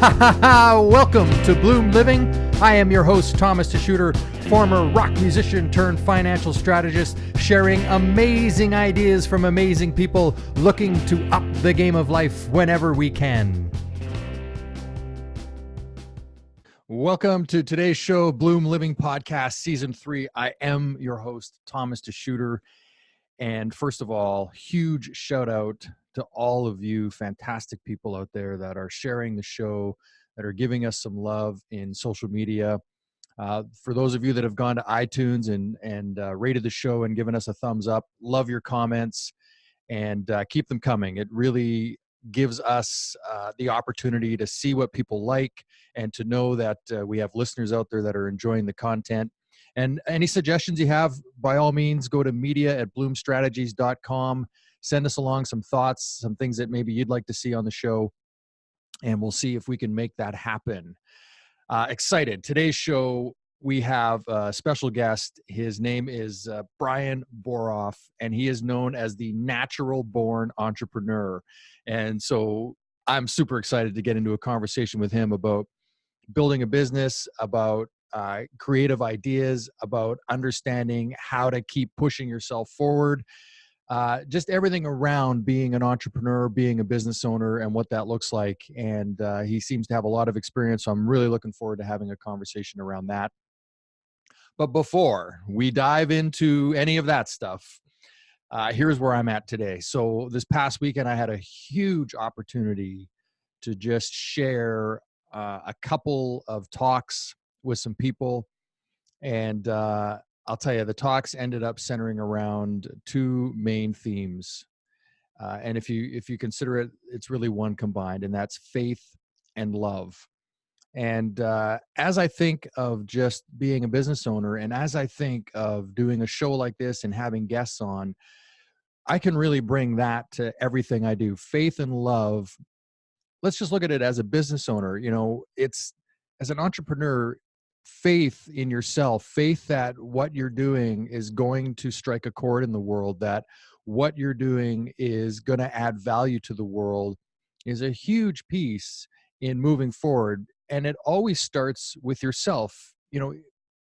Welcome to BloomLiving. I am your host, Thomas DeShooter, former rock musician turned financial strategist, sharing amazing ideas from amazing people looking to up the game of life whenever we can. Welcome to today's show, BloomLiving Podcast, Season 3. I am your host, Thomas DeShooter. And first of all, huge shout out to all of you fantastic people out there that are sharing the show, that are giving us some love in social media. For those of you that have gone to iTunes and rated the show and given us a thumbs up, love your comments and keep them coming. It really gives us the opportunity to see what people like and to know that we have listeners out there that are enjoying the content. And any suggestions you have, by all means, go to media@bloomstrategies.com. Send us along some thoughts, some things that maybe you'd like to see on the show, and we'll see if we can make that happen. Excited. Today's show, we have a special guest. His name is Bryan Boroff, and he is known as the natural-born entrepreneur. And so I'm super excited to get into a conversation with him about building a business, about creative ideas, about understanding how to keep pushing yourself forward, just everything around being an entrepreneur, being a business owner, and what that looks like. And he seems to have a lot of experience, so I'm really looking forward to having a conversation around that. But before we dive into any of that stuff, here's where I'm at today. So this past weekend, I had a huge opportunity to just share a couple of talks with some people, and I'll tell you, the talks ended up centering around two main themes, and if you consider it, it's really one combined, and that's faith and love. And as I think of just being a business owner, and as I think of doing a show like this and having guests on, I can really bring that to everything I do. Faith and love. Let's just look at it as a business owner. You know, it's as an entrepreneur, faith in yourself, faith that what you're doing is going to strike a chord in the world, that what you're doing is going to add value to the world, is a huge piece in moving forward. And it always starts with yourself. You know,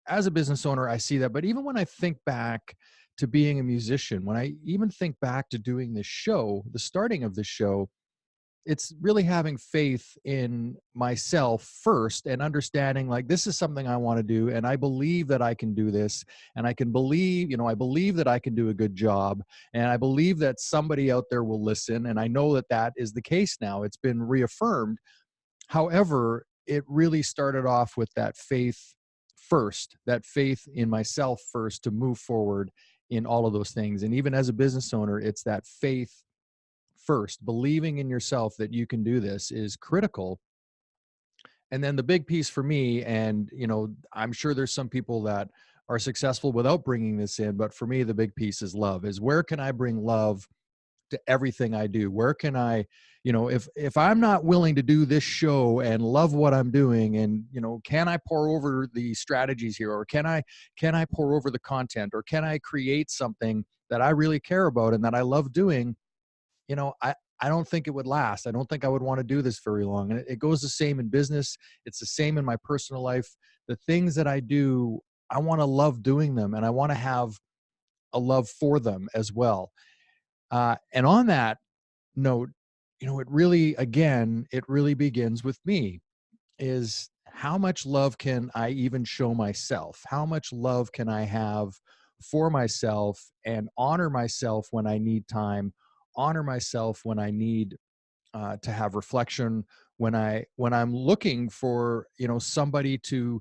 as a business owner, I see that. But even when I think back to being a musician, when I even think back to doing this show, the starting of this show, it's really having faith in myself first and understanding, like, this is something I want to do, and I believe that I can do this, and I can believe, I believe that I can do a good job, and I believe that somebody out there will listen, and I know that that is the case now. It's been reaffirmed. However, it really started off with that faith first, that faith in myself first to move forward in all of those things. And even as a business owner, it's that faith first, believing in yourself that you can do this is critical. And then the big piece for me, and I'm sure there's some people that are successful without bringing this in, but for me, the big piece is love. Is where can I bring love to everything I do? Where can I, if I'm not willing to do this show and love what I'm doing, and can I pour over the strategies here, or can I pour over the content, or can I create something that I really care about and that I love doing? I don't think it would last. I don't think I would want to do this very long. And it goes the same in business. It's the same in my personal life. The things that I do, I want to love doing them, and I want to have a love for them as well. And on that note, it really begins with me. Is how much love can I even show myself? How much love can I have for myself, and honor myself when I need time, honor myself when I need to have reflection, when I'm looking for somebody to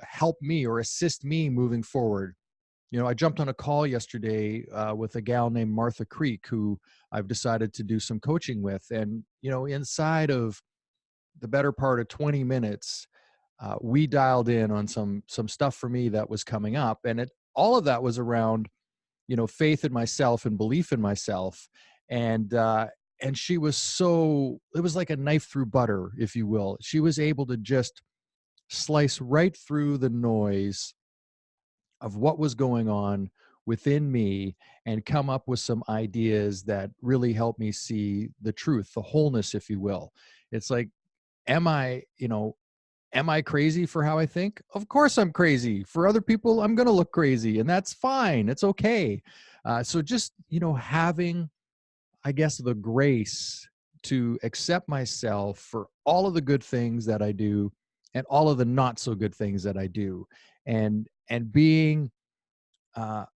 help me or assist me moving forward. I jumped on a call yesterday with a gal named Martha Creek, who I've decided to do some coaching with, and inside of the better part of 20 minutes, we dialed in on some stuff for me that was coming up, and all of that was around faith in myself and belief in myself. And she was it was like a knife through butter, if you will. She was able to just slice right through the noise of what was going on within me and come up with some ideas that really helped me see the truth, the wholeness, if you will. It's like am I, am I crazy for how I think? Of course I'm crazy. For other people, I'm going to look crazy, and that's fine. It's okay. So just, having, I guess, the grace to accept myself for all of the good things that I do and all of the not so good things that I do, and being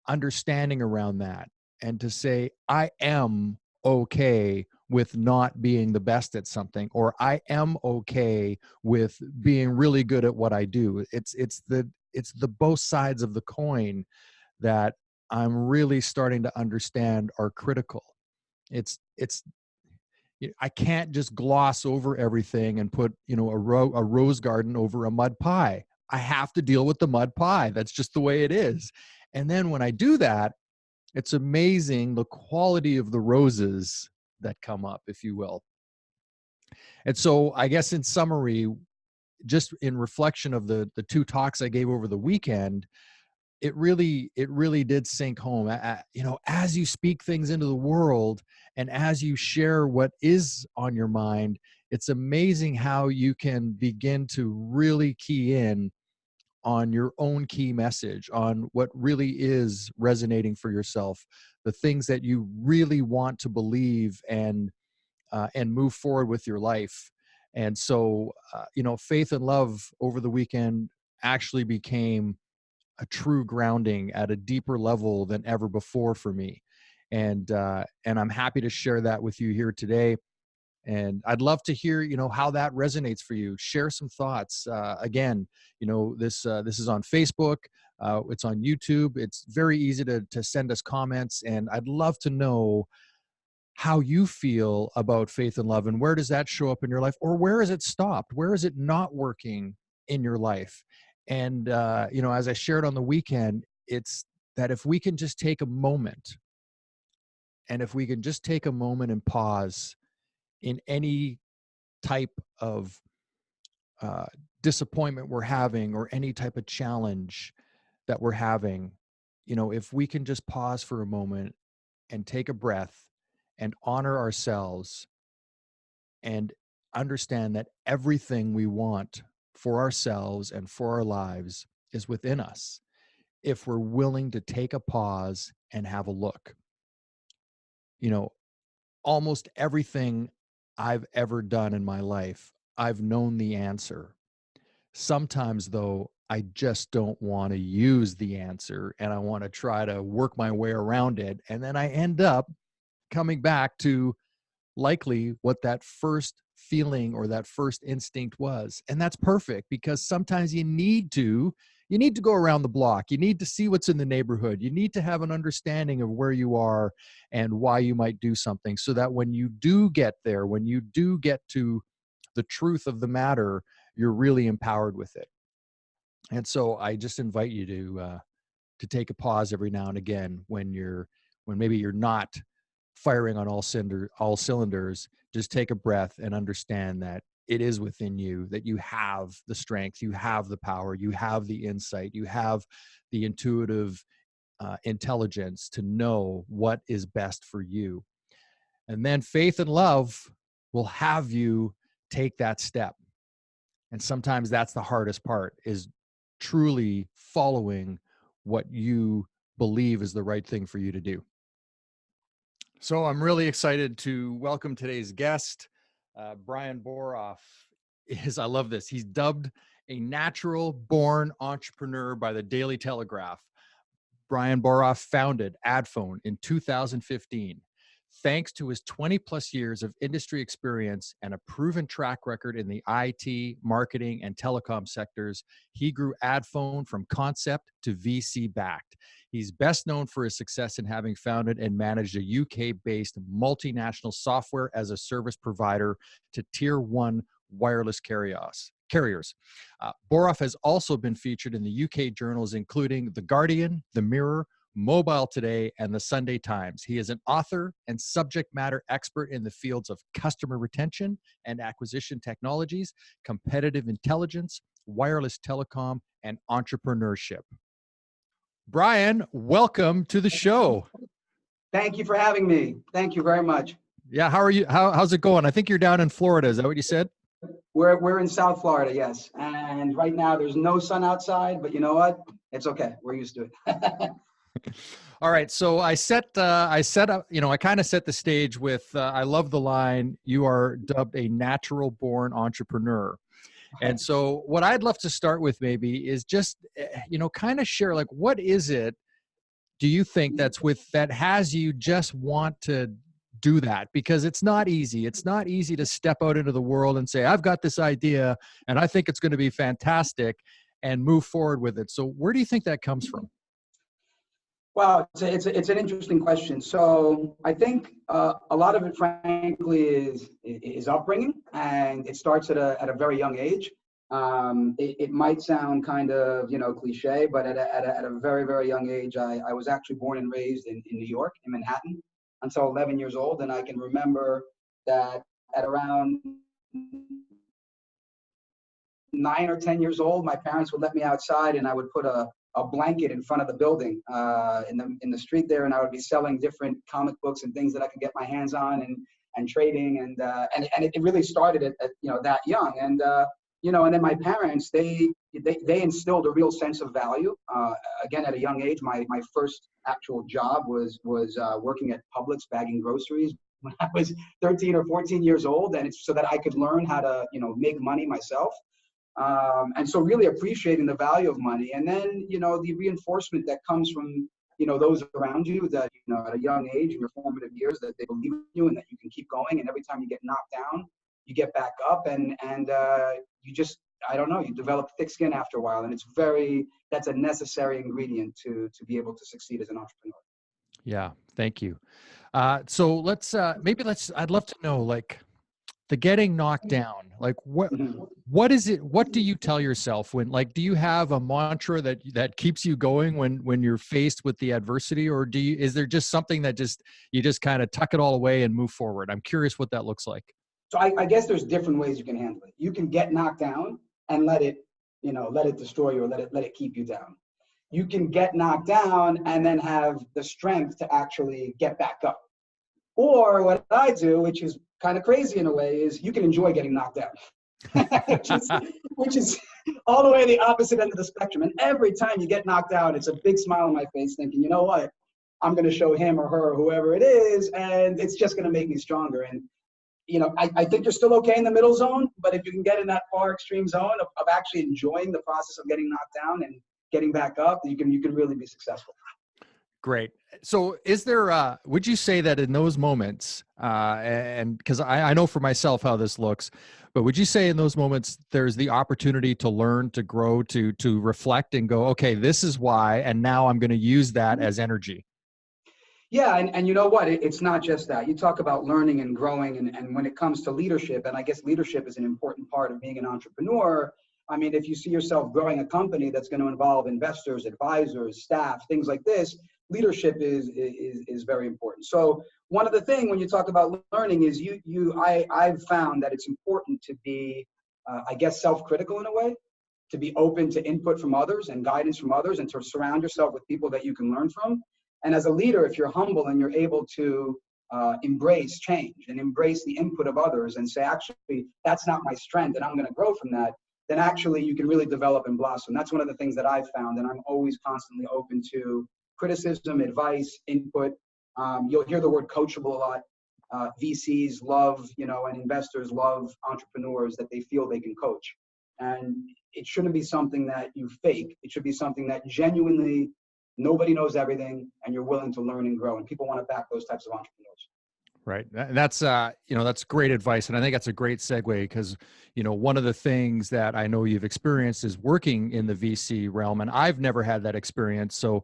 understanding around that, and to say I am okay with not being the best at something, or I am okay with being really good at what I do. It's the both sides of the coin that I'm really starting to understand are critical. It's I can't just gloss over everything and put, a rose garden over a mud pie. I have to deal with the mud pie. That's just the way it is. And then when I do that, it's amazing the quality of the roses that come up, if you will. And so I guess in summary, just in reflection of the two talks I gave over the weekend, it really did sink home. As you speak things into the world and as you share what is on your mind, it's amazing how you can begin to really key in on your own key message, on what really is resonating for yourself, the things that you really want to believe, and move forward with your life. And so, faith and love over the weekend actually became a true grounding at a deeper level than ever before for me. And I'm happy to share that with you here today. And I'd love to hear, how that resonates for you. Share some thoughts. Again, this is on Facebook. It's on YouTube. It's very easy to send us comments, and I'd love to know how you feel about faith and love, and where does that show up in your life, or where has it stopped? Where is it not working in your life? And as I shared on the weekend, it's that if we can just take a moment, and if we can just take a moment and pause in any type of uh, disappointment we're having, or any type of challenge that we're having, if we can just pause for a moment and take a breath and honor ourselves and understand that everything we want for ourselves and for our lives is within us, if we're willing to take a pause and have a look. Almost everything I've ever done in my life, I've known the answer. Sometimes, though, I just don't want to use the answer, and I want to try to work my way around it. And then I end up coming back to likely what that first feeling or that first instinct was. And that's perfect, because sometimes you need to go around the block. You need to see what's in the neighborhood. You need to have an understanding of where you are and why you might do something, so that when you do get there, when you do get to the truth of the matter, you're really empowered with it. And so I just invite you to take a pause every now and again when maybe you're not firing on all cylinders. Just take a breath and understand that it is within you, that you have the strength, you have the power, you have the insight, you have the intuitive intelligence to know what is best for you. And then faith and love will have you take that step. And sometimes that's the hardest part, is truly following what you believe is the right thing for you to do. So I'm really excited to welcome today's guest. Bryan Boroff I love this. He's dubbed a natural born entrepreneur by the Daily Telegraph. Bryan Boroff founded Adfone in 2015. Thanks to his 20 plus years of industry experience and a proven track record in the IT, marketing, and telecom sectors, he grew Adfone from concept to VC backed. He's best known for his success in having founded and managed a UK-based multinational software as a service provider to tier one wireless carriers. Boroff has also been featured in the UK journals including The Guardian, The Mirror, Mobile Today, and the Sunday Times. He is an author and subject matter expert in the fields of customer retention and acquisition technologies, competitive intelligence, wireless telecom, and entrepreneurship. Bryan, welcome to the show. Thank you for having me. Thank you very much. Yeah, how are you? How's it going? I think you're down in Florida. Is that what you said? We're in South Florida, yes. And right now there's no sun outside, but you know what? It's okay. We're used to it. All right. So I set up, I kind of set the stage with, I love the line, you are dubbed a natural born entrepreneur. And so what I'd love to start with maybe is just, kind of share, like, what is it do you think that has you just want to do that? Because it's not easy. It's not easy to step out into the world and say, I've got this idea and I think it's going to be fantastic, and move forward with it. So where do you think that comes from? Well, it's an interesting question. So I think a lot of it, frankly, is upbringing, and it starts at a very young age. It might sound kind of cliche, but at a very, very young age, I was actually born and raised in New York, in Manhattan, until 11 years old, and I can remember that at around 9 or 10 years old, my parents would let me outside, and I would put a blanket in front of the building in the street there, and I would be selling different comic books and things that I could get my hands on, and trading, and it really started at that young, and and then my parents, they instilled a real sense of value. Again, at a young age, my first actual job was working at Publix bagging groceries when I was 13 or 14 years old, and it's so that I could learn how to make money myself. And so really appreciating the value of money, and then the reinforcement that comes from those around you, that at a young age in your formative years, that they believe in you and that you can keep going, and every time you get knocked down you get back up, and you just, I don't know, you develop thick skin after a while, and that's a necessary ingredient to be able to succeed as an entrepreneur. Yeah, thank you. So I'd love to know, like, the getting knocked down, like what is it? What do you tell yourself when, like, do you have a mantra that keeps you going when you're faced with the adversity, or is there just something that you just kind of tuck it all away and move forward? I'm curious what that looks like. So I guess there's different ways you can handle it. You can get knocked down and let it destroy you, or let it keep you down. You can get knocked down and then have the strength to actually get back up. Or what I do, which is kind of crazy in a way, is you can enjoy getting knocked down, which is all the way the opposite end of the spectrum. And every time you get knocked out, it's a big smile on my face thinking, you know what, I'm going to show him or her or whoever it is, and it's just going to make me stronger. And I think you're still okay in the middle zone, but if you can get in that far extreme zone of actually enjoying the process of getting knocked down and getting back up, you can really be successful. Great. So is there, would you say that in those moments, and because I know for myself how this looks, but would you say in those moments, there's the opportunity to learn, to grow, to reflect and go, okay, this is why, and now I'm going to use that as energy? Yeah, and you know what? It's not just that. You talk about learning and growing, and when it comes to leadership, and I guess leadership is an important part of being an entrepreneur. I mean, if you see yourself growing a company that's going to involve investors, advisors, staff, things like this, leadership is very important. So one of the things when you talk about learning is I've found that it's important to be, I guess, self-critical in a way, to be open to input from others and guidance from others, and to surround yourself with people that you can learn from. And as a leader, if you're humble and you're able to embrace change and embrace the input of others and say, actually, that's not my strength and I'm going to grow from that, then actually you can really develop and blossom. That's one of the things that I've found, and I'm always constantly open to criticism, advice, input. You'll hear the word coachable a lot. VCs love, and investors love entrepreneurs that they feel they can coach. And it shouldn't be something that you fake. It should be something that genuinely, nobody knows everything, and you're willing to learn and grow. And people want to back those types of entrepreneurs. Right. That's, that's great advice. And I think that's a great segue because, one of the things that I know you've experienced is working in the VC realm, and I've never had that experience. So,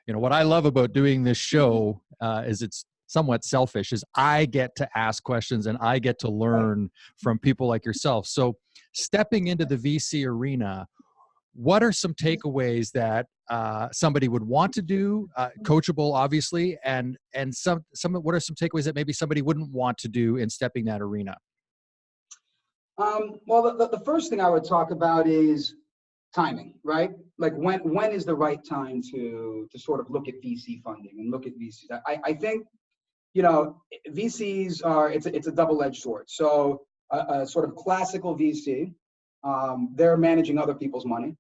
what I love about doing this show is it's somewhat selfish, is I get to ask questions and I get to learn from people like yourself. So stepping into the VC arena, what are some takeaways that somebody would want to do, coachable, obviously, and what are some takeaways that maybe somebody wouldn't want to do in stepping that arena? Well, the first thing I would talk about is timing, right? Like when is the right time to sort of look at VC funding and look at VCs? I think, VCs are, it's a double-edged sword. So a sort of classical VC. They're managing other people's money.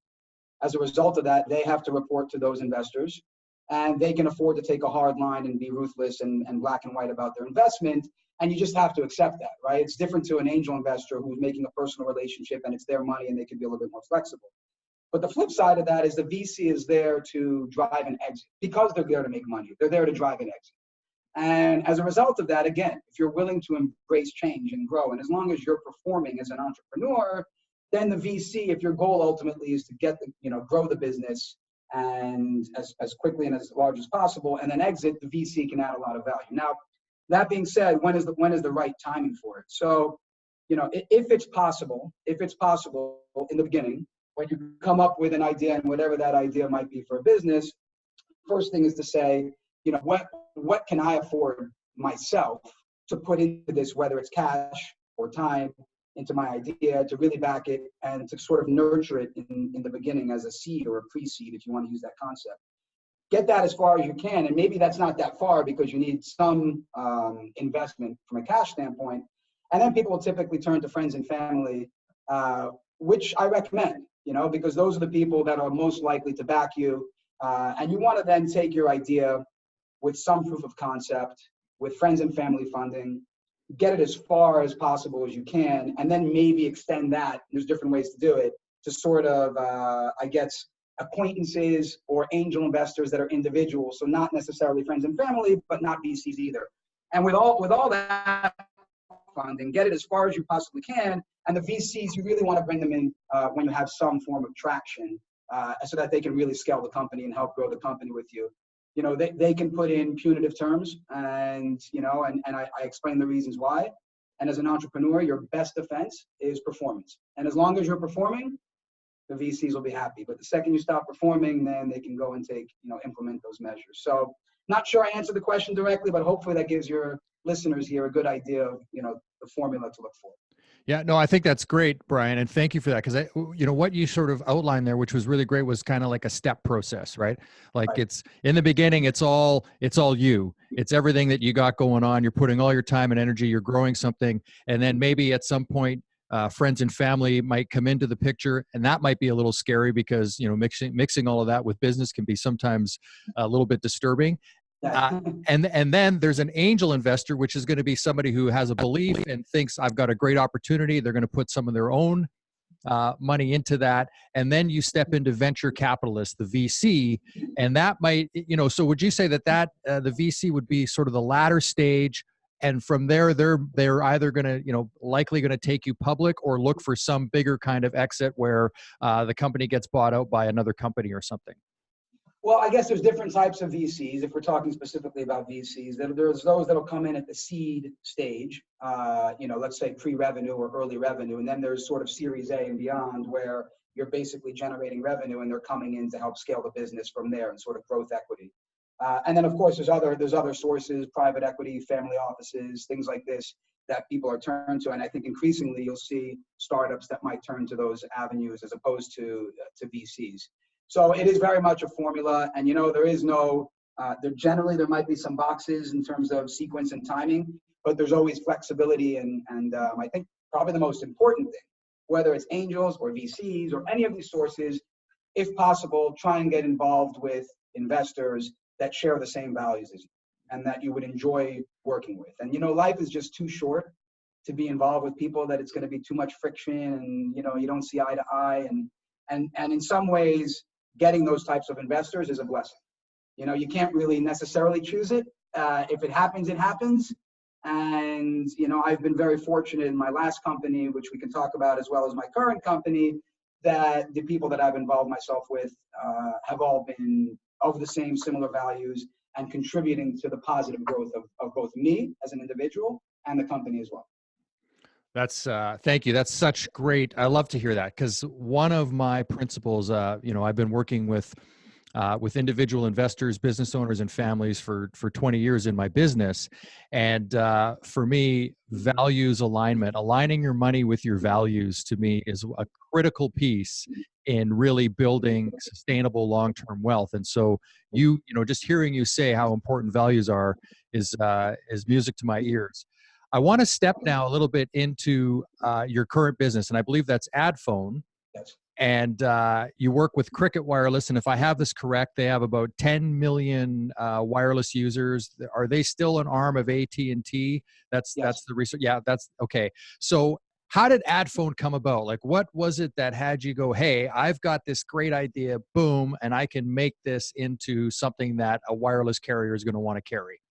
As a result of that, they have to report to those investors, and they can afford to take a hard line and be ruthless and black and white about their investment. And you just have to accept that, right? It's different to an angel investor who's making a personal relationship and it's their money and they can be a little bit more flexible. But the flip side of that is the VC is there to drive an exit because they're there to make money. They're there to drive an exit. And as a result of that, again, if you're willing to embrace change and grow, and as long as you're performing as an entrepreneur, then the VC, if your goal ultimately is to get the, grow the business and as quickly and as large as possible, and then exit, the VC can add a lot of value. Now, that being said, when is the right timing for it? So, if it's possible in the beginning, when you come up with an idea and whatever that idea might be for a business, first thing is to say, what can I afford myself to put into this, whether it's cash or time, into my idea, to really back it and to sort of nurture it in the beginning as a seed or a pre-seed, if you want to use that concept. Get that as far as you can, and maybe that's not that far because you need some investment from a cash standpoint. And then people will typically turn to friends and family, which I recommend, because those are the people that are most likely to back you. And you want to then take your idea with some proof of concept, with friends and family funding, get it as far as possible as you can, and then maybe extend that. There's different ways to do it, to sort of, acquaintances or angel investors that are individuals, so not necessarily friends and family, but not VCs either. And with all that funding, get it as far as you possibly can. And the VCs, you really want to bring them in when you have some form of traction, so that they can really scale the company and help grow the company with you. They can put in punitive terms, and I explain the reasons why. And as an entrepreneur, your best defense is performance. And as long as you're performing, the VCs will be happy. But the second you stop performing, then they can go and implement those measures. So not sure I answered the question directly, but hopefully that gives your listeners here a good idea of, the formula to look for. Yeah, no, I think that's great, Bryan, and thank you for that. Because what you sort of outlined there, which was really great, was kind of like a step process, right? Like right. It's in the beginning, it's all you. It's everything that you got going on. You're putting all your time and energy. You're growing something, and then maybe at some point, friends and family might come into the picture, and that might be a little scary because mixing all of that with business can be sometimes a little bit disturbing. And then there's an angel investor, which is going to be somebody who has a belief and thinks I've got a great opportunity. They're going to put some of their own money into that. And then you step into venture capitalists, the VC, and that might, so would you say that the VC would be sort of the latter stage? And from there, they're either going to, likely going to take you public or look for some bigger kind of exit where the company gets bought out by another company or something? Well, I guess there's different types of VCs. If we're talking specifically about VCs, there's those that'll come in at the seed stage, let's say pre-revenue or early revenue. And then there's sort of Series A and beyond where you're basically generating revenue and they're coming in to help scale the business from there and sort of growth equity. And then, of course, there's other sources, private equity, family offices, things like this that people are turned to. And I think increasingly you'll see startups that might turn to those avenues as opposed to VCs. So it is very much a formula. And, there is no, there might be some boxes in terms of sequence and timing, but there's always flexibility. And I think probably the most important thing, whether it's angels or VCs or any of these sources, if possible, try and get involved with investors that share the same values as you and that you would enjoy working with. And, life is just too short to be involved with people that it's going to be too much friction and, you don't see eye to eye. And in some ways, getting those types of investors is a blessing. You can't really necessarily choose it. If it happens, it happens. And, I've been very fortunate in my last company, which we can talk about, as well as my current company, that the people that I've involved myself with have all been of the same similar values and contributing to the positive growth of both me as an individual and the company as well. That's thank you. That's such great. I love to hear that because one of my principles, I've been working with individual investors, business owners, and families for 20 years in my business. And for me, values alignment, aligning your money with your values, to me is a critical piece in really building sustainable long-term wealth. And so just hearing you say how important values are is music to my ears. I want to step now a little bit into your current business, and I believe that's Adfone. Yes. And you work with Cricket Wireless, and if I have this correct, they have about 10 million wireless users. Are they still an arm of AT&T? That's the research. Yeah, that's okay. So how did Adfone come about? Like, what was it that had you go, hey, I've got this great idea, boom, and I can make this into something that a wireless carrier is going to want to carry?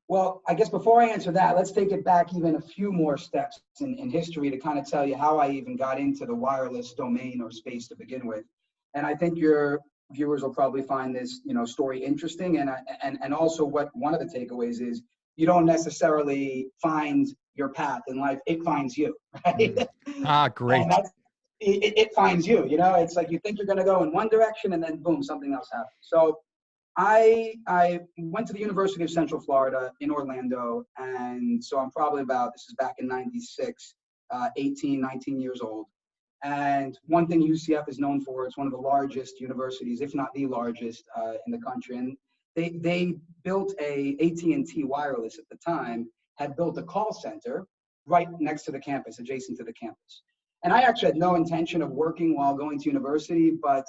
Well, I guess before I answer that, let's take it back even a few more steps in history to kind of tell you how I even got into the wireless domain or space to begin with. And I think your viewers will probably find this, story interesting. And also what one of the takeaways is, you don't necessarily find your path in life, it finds you, right? Great. And it finds you, it's like you think you're going to go in one direction and then boom, something else happens. So I went to the University of Central Florida in Orlando, and so I'm probably this is back in 96, 18, 19 years old. And one thing UCF is known for, it's one of the largest universities, if not the largest in the country. And they built AT&T Wireless at the time, had built a call center right next to the campus, adjacent to the campus. And I actually had no intention of working while going to university, but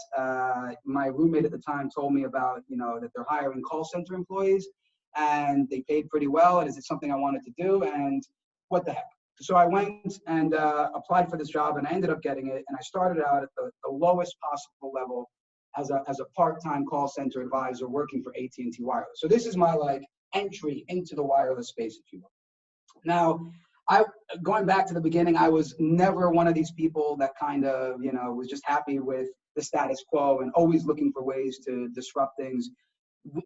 my roommate at the time told me about, that they're hiring call center employees and they paid pretty well. And is it something I wanted to do? And what the heck? So I went and applied for this job and I ended up getting it. And I started out at the lowest possible level as a part-time call center advisor working for AT&T Wireless. So this is my entry into the wireless space, if you will. Now, going back to the beginning, I was never one of these people that kind of, was just happy with the status quo and always looking for ways to disrupt things.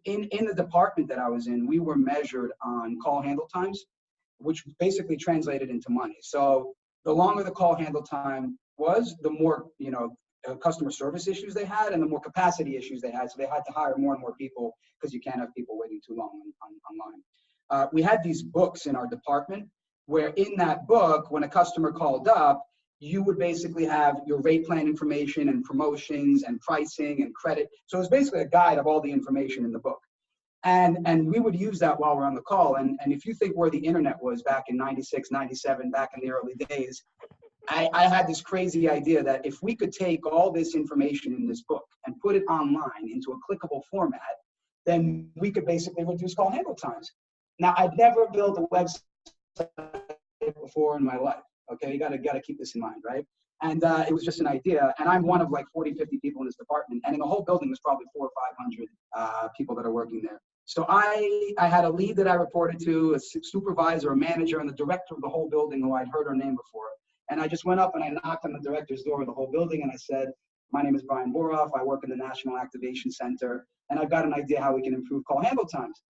In the department that I was in, we were measured on call handle times, which basically translated into money. So the longer the call handle time was, the more, customer service issues they had and the more capacity issues they had. So they had to hire more and more people because you can't have people waiting too long online. We had these books in our department, where in that book, when a customer called up, you would basically have your rate plan information and promotions and pricing and credit. So it was basically a guide of all the information in the book. And we would use that while we're on the call. And if you think where the internet was back in 96, 97, back in the early days, I had this crazy idea that if we could take all this information in this book and put it online into a clickable format, then we could basically reduce call handle times. Now, I'd never built a website before in my life. Okay, you gotta keep this in mind, right? And it was just an idea. And I'm one of 40, 50 people in this department. And in the whole building, there's probably 400 or 500 people that are working there. So I had a lead that I reported to, a supervisor, a manager, and the director of the whole building who I'd heard her name before. And I just went up and I knocked on the director's door of the whole building and I said, my name is Bryan Boroff. I work in the National Activation Center. And I've got an idea how we can improve call handle times.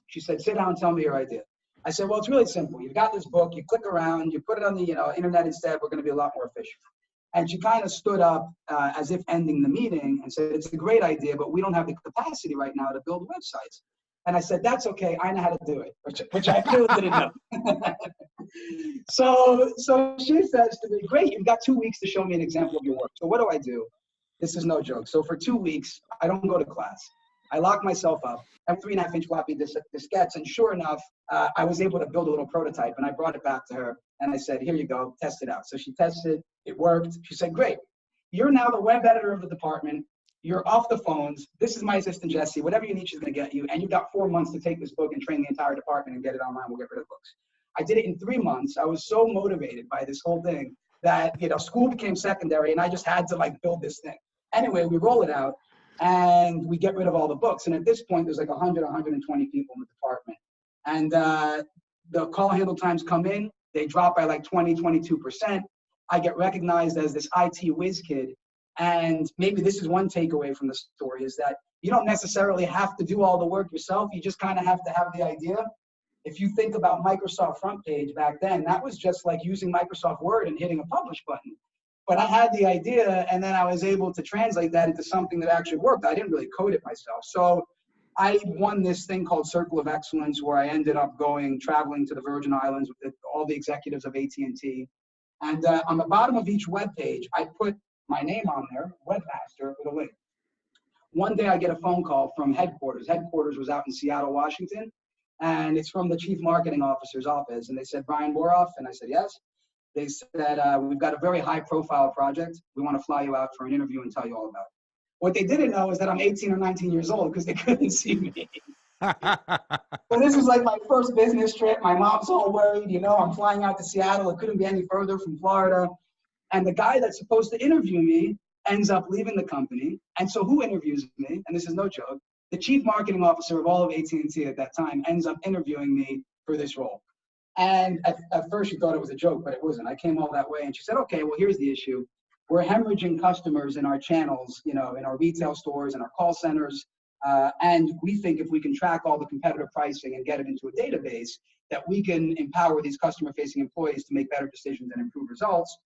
She said, sit down and tell me your idea. I said, well, it's really simple. You've got this book, you click around, you put it on the internet instead, we're going to be a lot more efficient. And she kind of stood up as if ending the meeting and said, it's a great idea, but we don't have the capacity right now to build websites. And I said, that's okay, I know how to do it, which I clearly didn't know. So she says to me, great, you've got 2 weeks to show me an example of your work. So what do? This is no joke. So for 2 weeks, I don't go to class. I lock myself up. I have 3.5-inch floppy diskettes, and sure enough, I was able to build a little prototype, and I brought it back to her, and I said, here you go, test it out. So she tested, it worked. She said, great, you're now the web editor of the department, you're off the phones, this is my assistant Jesse, whatever you need, she's gonna get you, and you've got 4 months to take this book and train the entire department and get it online, we'll get rid of books. I did it in 3 months. I was so motivated by this whole thing that, school became secondary, and I just had to build this thing. Anyway, we roll it out, and we get rid of all the books. And at this point, there's 100, 120 people in the department. And the call handle times come in, they drop by 20, 22%. I get recognized as this IT whiz kid. And maybe this is one takeaway from the story, is that you don't necessarily have to do all the work yourself. You just kind of have to have the idea. If you think about Microsoft Front Page back then, that was just like using Microsoft Word and hitting a publish button. But I had the idea, and then I was able to translate that into something that actually worked. I didn't really code it myself. So I won this thing called Circle of Excellence, where I ended up traveling to the Virgin Islands with all the executives of AT&T. And on the bottom of each web page, I put my name on there, webmaster, with a link. One day I get a phone call from headquarters. Headquarters was out in Seattle, Washington. and it's from the chief marketing officer's office. And they said, Bryan Boroff? And I said, yes. They said, we've got a very high profile project. We want to fly you out for an interview and tell you all about it. What they didn't know is that I'm 18 or 19 years old because they couldn't see me. So this was like my first business trip. My mom's all worried, I'm flying out to Seattle. It couldn't be any further from Florida. And the guy that's supposed to interview me ends up leaving the company. And so who interviews me? And this is no joke. The chief marketing officer of all of AT&T at that time ends up interviewing me for this role. And at first she thought it was a joke, but it wasn't. I came all that way and she said, okay, well, here's the issue. We're hemorrhaging customers in our channels, in our retail stores and our call centers. And we think if we can track all the competitive pricing and get it into a database, that we can empower these customer-facing employees to make better decisions and improve results.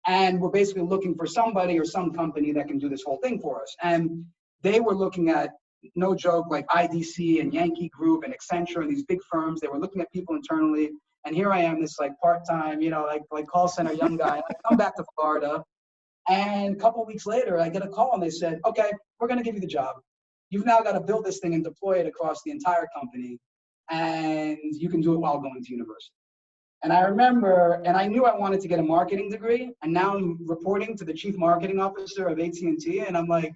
And we're basically looking for somebody or some company that can do this whole thing for us. And they were looking at, no joke, like IDC and Yankee Group and Accenture and these big firms. They were looking at people internally. And here I am, this like part-time, like call center young guy. I come back to Florida. And a couple of weeks later, I get a call and they said, okay, we're going to give you the job. You've now got to build this thing and deploy it across the entire company. And you can do it while going to university. And I remember, and I knew I wanted to get a marketing degree. And now I'm reporting to the chief marketing officer of AT&T. And I'm like,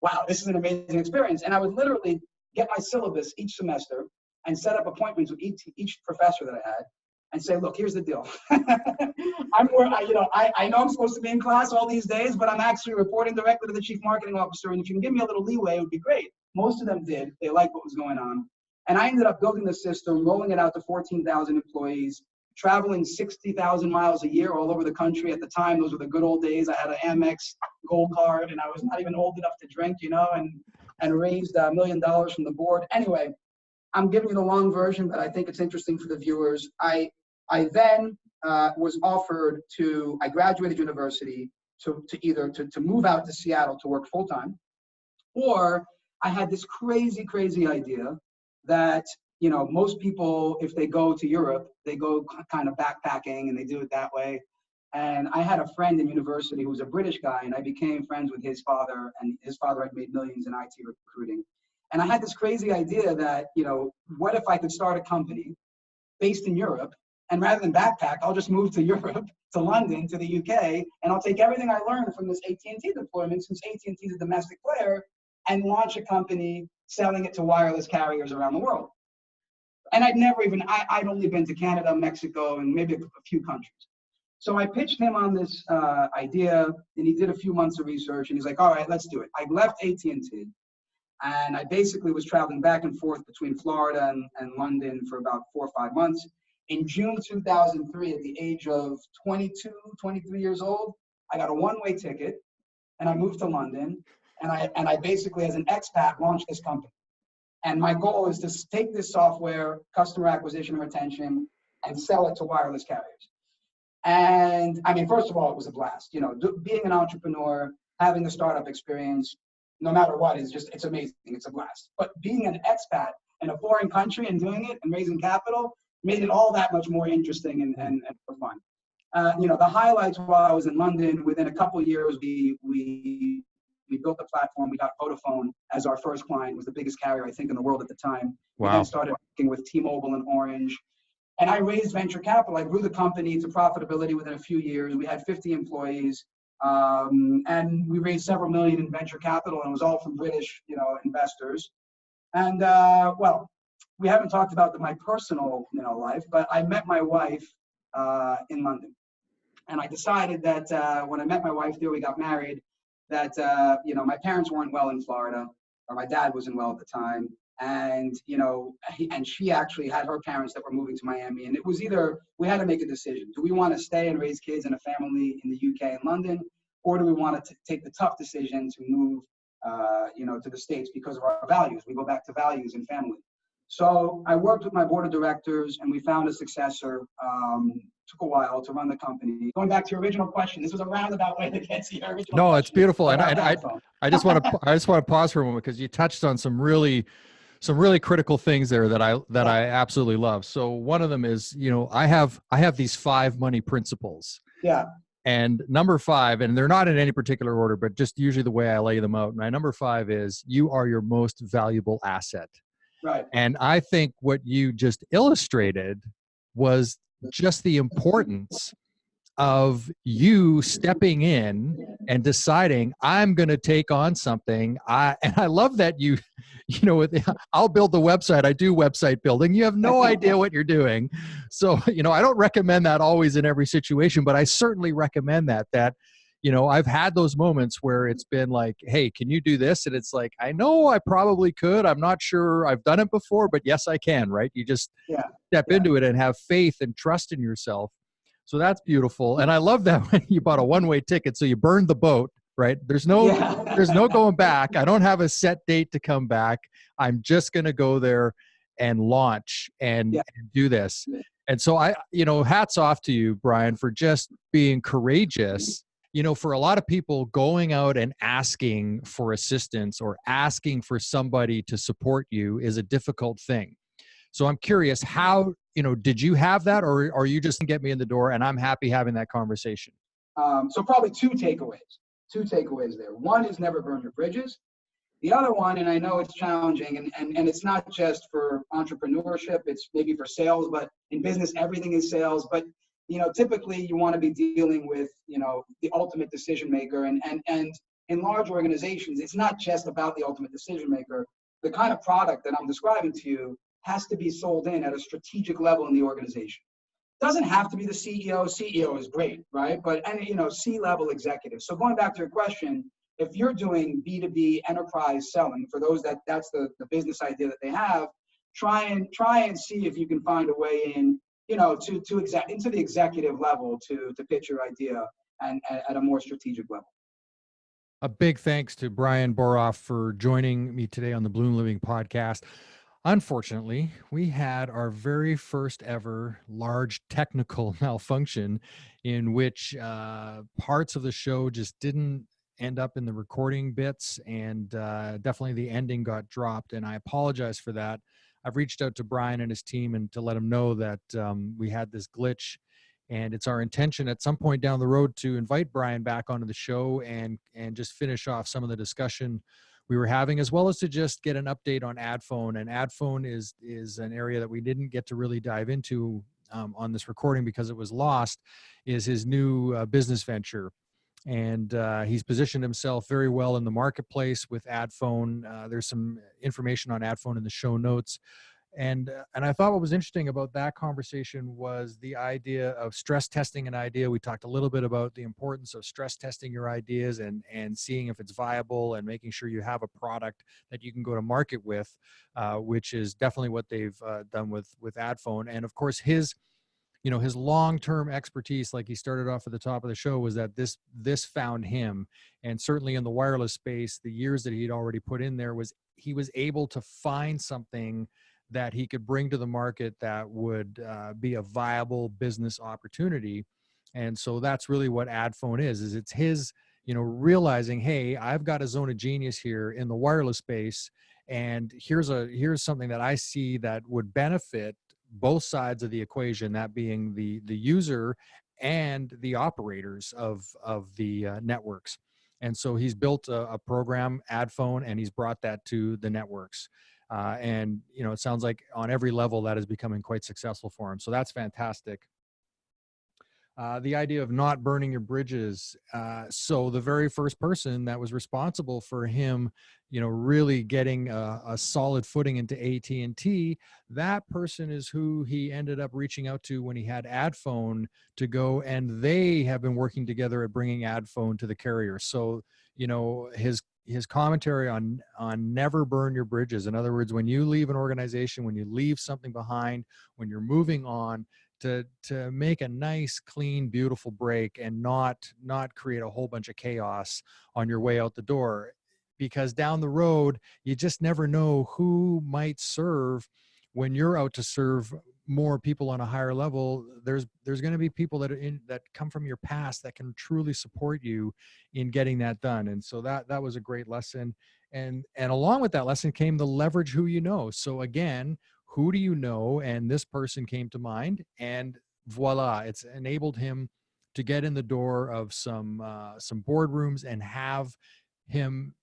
wow, this is an amazing experience. And I would literally get my syllabus each semester and set up appointments with each professor that I had and say, look, here's the deal. I know I'm supposed to be in class all these days, but I'm actually reporting directly to the chief marketing officer. And if you can give me a little leeway, it would be great. Most of them did. They liked what was going on. And I ended up building the system, rolling it out to 14,000 employees, traveling 60,000 miles a year all over the country. At the time, those were the good old days. I had an Amex gold card and I was not even old enough to drink, and raised $1 million from the board. Anyway, I'm giving you the long version, but I think it's interesting for the viewers. I then was offered I graduated university to either move out to Seattle to work full time, or I had this crazy idea that, most people, if they go to Europe, they go kind of backpacking and they do it that way. And I had a friend in university who was a British guy, and I became friends with his father, and his father had made millions in IT recruiting. And I had this crazy idea that, what if I could start a company based in Europe, and rather than backpack, I'll just move to Europe, to London, to the UK, and I'll take everything I learned from this AT&T deployment, since AT&T is a domestic player, and launch a company selling it to wireless carriers around the world. And I'd only been to Canada, Mexico, and maybe a few countries. So I pitched him on this idea, and he did a few months of research, and he's like, all right, let's do it. I left AT&T, and I basically was traveling back and forth between Florida and London for about 4 or 5 months. In June 2003, at the age of 22, 23 years old, I got a one-way ticket, and I moved to London, and I basically, as an expat, launched this company. And my goal is to take this software, customer acquisition and retention, and sell it to wireless carriers. And I mean, first of all, it was a blast. Being an entrepreneur, having a startup experience, no matter what, it's amazing. It's a blast. But being an expat in a foreign country and doing it and raising capital made it all that much more interesting and more fun. The highlights while I was in London, within a couple of years, we built the platform. We got Vodafone as our first client. It was the biggest carrier, I think, in the world at the time. Wow. We then started working with T-Mobile and Orange. And I raised venture capital. I grew the company to profitability within a few years. We had 50 employees. And we raised several million in venture capital, and it was all from British, investors. And, we haven't talked about my personal, life, but I met my wife in London. And I decided that when I met my wife there, we got married, that, my parents weren't well in Florida, or my dad wasn't well at the time. And, and she actually had her parents that were moving to Miami. And it was either, we had to make a decision. Do we want to stay and raise kids in a family in the UK and London? Or do we want to take the tough decision to move, to the States because of our values? We go back to values and family. So I worked with my board of directors, and we found a successor. Took a while to run the company. Going back to your original question, this was a roundabout way to get to your original question. It's beautiful. And I just want to pause for a moment, because you touched on some really critical things there that I absolutely love. So one of them is, I have these 5 money principles. Yeah. And number 5, and they're not in any particular order, but just usually the way I lay them out. My number 5 is, you are your most valuable asset. Right. And I think what you just illustrated was just the importance of you stepping in and deciding I'm going to take on something. And I love that I'll build the website. I do website building. You have no idea what you're doing. So, I don't recommend that always in every situation, but I certainly recommend that, I've had those moments where it's been like, hey, can you do this? And it's like, I know I probably could. I'm not sure I've done it before, but yes, I can, right? You just step into it and have faith and trust in yourself. So that's beautiful. And I love that when you bought a one-way ticket, so you burned the boat, right? There's no going back. I don't have a set date to come back. I'm just going to go there and launch and do this. And so hats off to you, Bryan, for just being courageous. For a lot of people, going out and asking for assistance or asking for somebody to support you is a difficult thing. So I'm curious, how, did you have that, or are you just get me in the door and I'm happy having that conversation? So probably two takeaways there. One is never burn your bridges. The other one, and I know it's challenging, and it's not just for entrepreneurship, it's maybe for sales, but in business, everything is sales. But, typically you want to be dealing with, the ultimate decision maker. And in large organizations, it's not just about the ultimate decision maker. The kind of product that I'm describing to you has to be sold in at a strategic level in the organization. Doesn't have to be the CEO. CEO is great, right? But, C-level executives. So going back to your question, if you're doing B2B enterprise selling, for those that's the business idea that they have, try and see if you can find a way in, into the executive level to pitch your idea and at a more strategic level. A big thanks to Bryan Boroff for joining me today on the BloomLiving podcast. Unfortunately, we had our very first ever large technical malfunction in which parts of the show just didn't end up in the recording bits, and definitely the ending got dropped, and I apologize for that. I've reached out to Bryan and his team and to let him know that we had this glitch, and it's our intention at some point down the road to invite Bryan back onto the show and just finish off some of the discussion we were having, as well as to just get an update on Adfone. And Adfone is an area that we didn't get to really dive into on this recording because it was lost, is his new business venture. And he's positioned himself very well in the marketplace with Adfone. There's some information on Adfone in the show notes. And I thought what was interesting about that conversation was the idea of stress testing an idea. We talked a little bit about the importance of stress testing your ideas and seeing if it's viable and making sure you have a product that you can go to market with, which is definitely what they've done with Adfone. And of course, his long-term expertise, like he started off at the top of the show, was that this found him. And certainly in the wireless space, the years that he'd already put in there he was able to find something that he could bring to the market that would be a viable business opportunity. And so that's really what Adfone is it's his, realizing, hey, I've got a zone of genius here in the wireless space, and here's something that I see that would benefit both sides of the equation, that being the user and the operators of the networks. And so he's built a program, Adfone, and he's brought that to the networks. And it sounds like on every level that is becoming quite successful for him. So that's fantastic. The idea of not burning your bridges. So the very first person that was responsible for him, really getting a solid footing into AT&T, that person is who he ended up reaching out to when he had Adfone to go, and they have been working together at bringing Adfone to the carrier. So, his commentary on never burn your bridges. In other words, when you leave an organization, when you leave something behind, when you're moving on, to make a nice, clean, beautiful break and not create a whole bunch of chaos on your way out the door. Because down the road, you just never know who might serve when you're out to serve more people on a higher level. There's going to be people that come from your past that can truly support you in getting that done. And so that was a great lesson. And along with that lesson came the leverage who you know. So again, who do you know? And this person came to mind, and voila, it's enabled him to get in the door of some boardrooms and have him,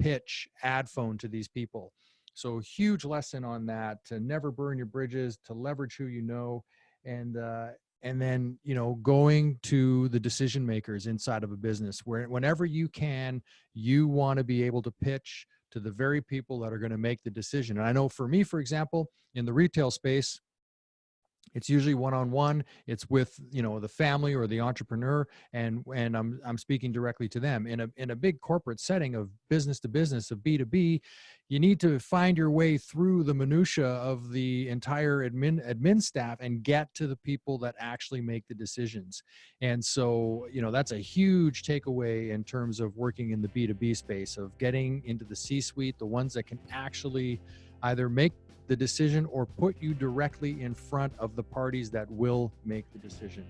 pitch Adfone to these people. So huge lesson on that, to never burn your bridges, to leverage who you know, and then, going to the decision makers inside of a business, where whenever you can, you want to be able to pitch to the very people that are going to make the decision. And I know for me, for example, in the retail space, it's usually one-on-one. It's with, the family or the entrepreneur, and I'm speaking directly to them. In a big corporate setting of business to business, of B2B, you need to find your way through the minutia of the entire admin staff and get to the people that actually make the decisions. And so, that's a huge takeaway in terms of working in the B2B space, of getting into the C-suite, the ones that can actually either make the decision or put you directly in front of the parties that will make the decision.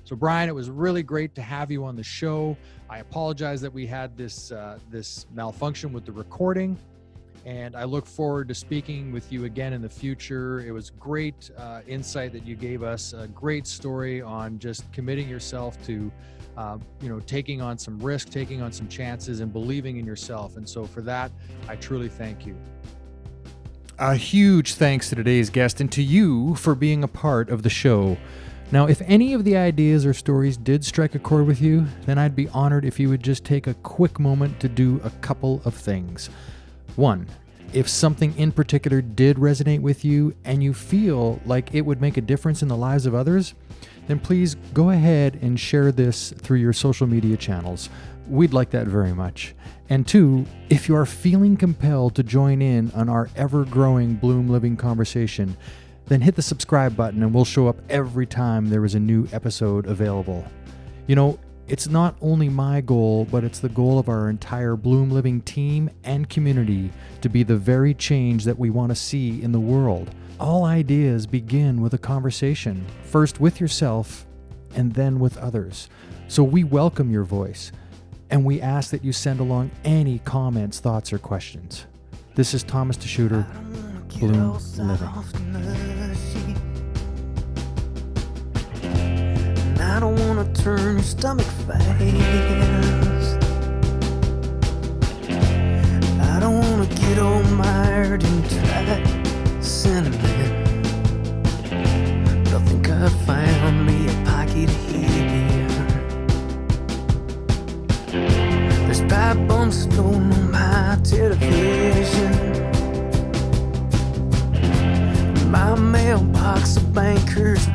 So Bryan, it was really great to have you on the show. I apologize that we had this malfunction with the recording, and I look forward to speaking with you again in the future. It was great insight that you gave us, a great story on just committing yourself to taking on some risk, taking on some chances, and believing in yourself. And so for that, I truly thank you. A huge thanks to today's guest and to you for being a part of the show. Now, if any of the ideas or stories did strike a chord with you, then I'd be honored if you would just take a quick moment to do a couple of things. One, if something in particular did resonate with you and you feel like it would make a difference in the lives of others, then please go ahead and share this through your social media channels. We'd like that very much. And two, if you are feeling compelled to join in on our ever-growing Bloom Living conversation, then hit the subscribe button and we'll show up every time there is a new episode available. It's not only my goal, but it's the goal of our entire Bloom Living team and community to be the very change that we want to see in the world. All ideas begin with a conversation, first with yourself and then with others. So we welcome your voice. And we ask that you send along any comments, thoughts, or questions. This is Thomas DeShooter, Bloom Living. I don't want to turn your stomach fast. I don't want to get all mired in tight sentiment. But I think I found me a pocket here. There's pipe bombs floating on my television. My mailbox of bankers